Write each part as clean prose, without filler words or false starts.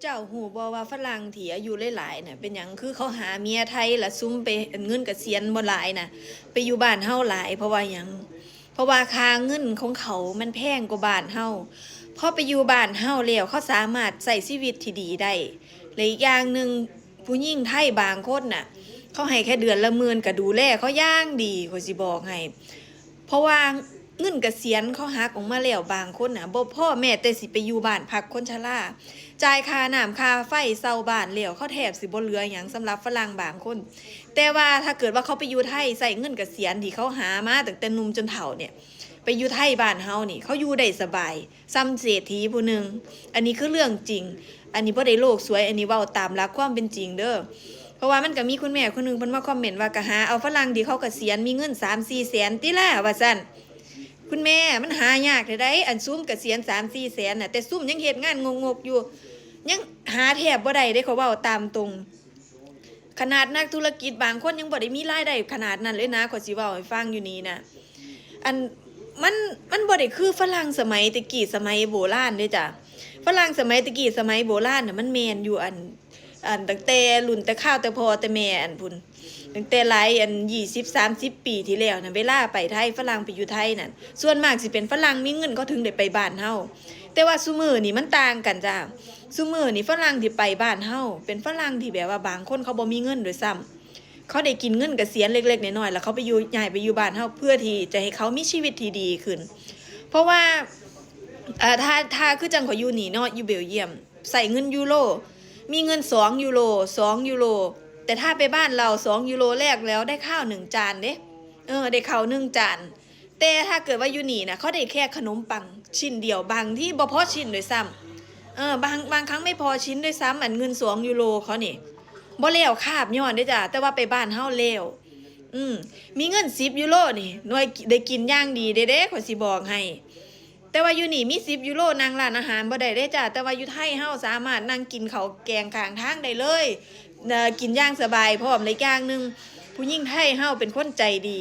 เจ้าหูบ่ว่าฝรั่งที่อายุหลายๆน่ะเป็นหยังคือเขาหาเมียไทยละซุ่มไปเงินเกษียณบ่หลายน่ะไปอยู่บ้านเฮาหลายเพราะว่าหยังเพราะว่าค่าเงินของเขามันแพงกว่าบ้านเฮาพอไปอยู่บ้านเฮาแล้วเขาสามารถใช้ชีวิตที่ดีได้และอีกอย่างหนึ่งผู้หญิงไทยบางคนน่ะเขาให้แค่เดือนละหมื่นก็ดูแลเขาอย่างดีข้อยสิบอกให้เพราะว่าเงินเกษียณเขาหักออกมาแล้วบางคนน่ะบ่พอแม้แต่สิไปอยู่บ้านพักคนชราจ่ายค่าน้ำค่าไฟเช่าบ้านแล้วเขาแทบสิบ่เหลือหยังสำหรับฝรั่งบางคนแต่ว่าถ้าเกิดว่าเขาไปอยู่ไทยใส่เงินเกษียณที่เขาหามาตั้งแต่หนุ่มจนเฒ่าเนี่ยไปอยู่ไทยบ้านเฮานี่เขาอยู่ได้สบายซ้ำเศรษฐีผู้หนึงอันนี้คือเรื่องจริงอันนี้บ่ได้โลกสวยอันนี้เว้าตามหลักความเป็นจริงเด้อเพราะว่ามันก็มีคุณแม่คนนึงเพิ่นมาคอมเมนต์ว่าก็หาเอาฝรั่งที่เขาเกษียณมีเงิน 3-4 แสนติล่ะว่าซั่นคุณแม่มันหายากได้อันซุ่มเกษียณ 3-4 แสนน่ะแต่ซุ่มยังเฮ็ดงานงกๆอยู่ยังหาแทบบ่ได้เด้เขาเว้าตามตรงขนาดนักธุรกิจบางคนยังบ่ได้มีรายได้ขนาดนั้นเลยนะขอยสิเว้าให้ฟังอยู่นี่นะอันมันบ่ได้คือฝรั่งสมัยตะกี้สมัยโบราณเด้จ้ะฝรั่งสมัยตะกี้สมัยโบราณน่ะมันแม่นอยู่อันตั้งแต่รุ่นแต่ข้าวแต่พ่อแต่แม่อันพุ่นตั้งแต่หลายอัน20-30 ปีที่แล้วน่ะเวลาไปไทยฝรั่งไปอยู่ไทยนั่นส่วนมากสิเป็นฝรั่งมีเงินเขาถึงได้ไปบ้านเฮาแต่ว่าซุมื้อนี่มันต่างกันจ้ะซุมื้อนี่ฝรั่งที่ไปบ้านเฮาเป็นฝรั่งที่แบบว่าบางคนเขาบ่มีเงินด้วยซ้ำเขาได้กินเงินเกษียณเล็กๆน้อยๆแล้วเขาไปอยู่ย้ายไปอยู่บ้านเฮาเพื่อที่จะให้เขามีชีวิตที่ดีขึ้นเพราะว่าถ้าคือจังขอยอยู่นี่เนาะอยู่เบลเยียมใส่เงินยูโรมีเงิน2 ยูโร2 ยูโรแต่ถ้าไปบ้านเรา2 ยูโรแรกแล้วได้ข้าว1 จานเด้ได้ข้าว1 จานแต่ถ้าเกิดว่าอยู่นี่นะเขาได้แค่ขนมปังชิ้นเดียวบางที่บ่พอชิ้นด้วยซ้ำบางครั้งไม่พอชิ้นด้วยซ้ำอันเงิน2 ยูโรเขานี่บ่แล้วคาบย้อนเด้อจ้ะแต่ว่าไปบ้านเฮาแล้วมีเงิน10 ยูโรนี่หน่วยได้กินอย่างดีเด้ข้อยสิบอกให้แต่ว่าอยู่นี่มี10 ยูโรนั่งร้านอาหารบ่ได้เด้จ้ะแต่ว่าอยู่ไทยเฮาสามารถนั่งกินข้าวแกงข้างทางได้เลยกินอย่างสบายพร้อมเลยอย่างนึงผู้หญิงไทยเฮาเป็นคนใจดี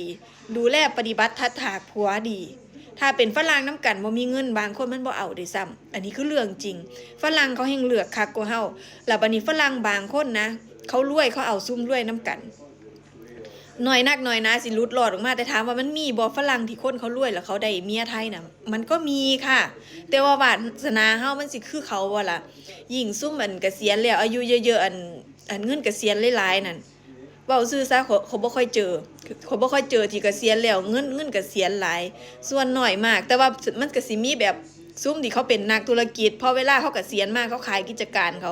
ดูแลปฏิบัติทัดถากผัวดีถ้าเป็นฝรั่งน้ำกันบ่มีเงินบางคนมันบ่เอาด้วยซ้ำอันนี้คือเรื่องจริงฝรั่งเขาแห่งเลือกคักกว่าเฮาแล้วบัดนี้ฝรั่งบางคนนะเขารวยเขาเอาซุ่มรวยน้ำกันหน่อยนักหน่อยนะสิหลุดรอดออกมาแต่ถามว่ามันมีบ่ฝรั่งที่คนเขารวยแล้วเขาได้เมียไทยน่ะมันก็มีค่ะแต่ว่าวาสนาเฮามันสิคือเขาบ่ล่ะยิ่งซุ่มอันเกษียณแล้วอายุเยอะๆอันเงินเกษียณหลายๆนั่นเว้าซื่อซะเขาบ่ค่อยเจอเขาบ่ค่อยเจอที่เกษียณแล้วเงินเกษียณหลายส่วนน้อยมากแต่ว่ามันก็สิมีแบบซุ่มที่เขาเป็นนักธุรกิจพอเวลาเขาเกษียณมาเขาขายกิจการเขา